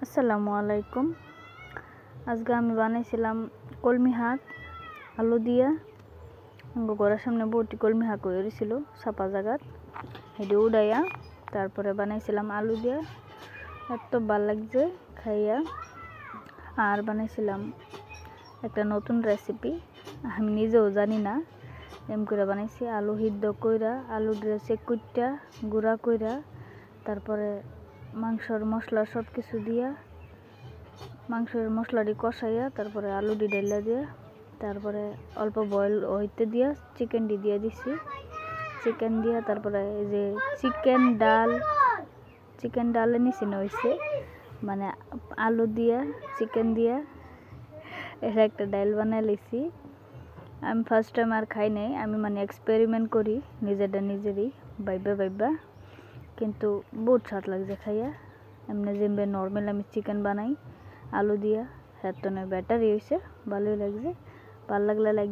আসসালামু আলাইকুম। আজকে আমি বানাইছিলাম কলমি শাক আলু দিয়া। ঘরের সামনে বটি কলমি শাক হয়েছিল ছাপা জায়গাত, সেটি উড়াইয়া তারপরে বানাইছিলাম আলু দিয়া। এত ভাল লাগছে খাইয়া। আর বানাইছিলাম একটা নতুন রেসিপি, আমি নিজেও জানি না, এম করে বানাইছি। আলু সিদ্ধ কইরা, আলু ড্রেসে কুইটা গুঁড়া কইরা, তারপরে মাংসর মশলা সব কিছু দিয়া, মাংসের মশলাটি কষাইয়া, তারপরে আলুটি ঢেলা দিয়া, তারপরে অল্প বয়েল হইতে দিয়া চিকেনটি দিয়ে দিছি। চিকেন দিয়া তারপরে এই যে চিকেন ডালে নিচে হয়েছে, মানে আলু দিয়া চিকেন দিয়া এটা একটা ডাল বানাই লিছি। আমি ফার্স্ট টাইম আর খাই নাই, আমি মানে এক্সপেরিমেন্ট করি নিজেরই ভাইবা, কিন্তু বহুত স্বাদ লাগছে খাইয়া। এমনি যেমনি নর্মাল আমি চিকেন বানাই আলু দিয়া, হ্যাঁ তো নয় ব্যাটারি হয়েছে, ভালোই লাগছে। ভালো লাগলে লাইক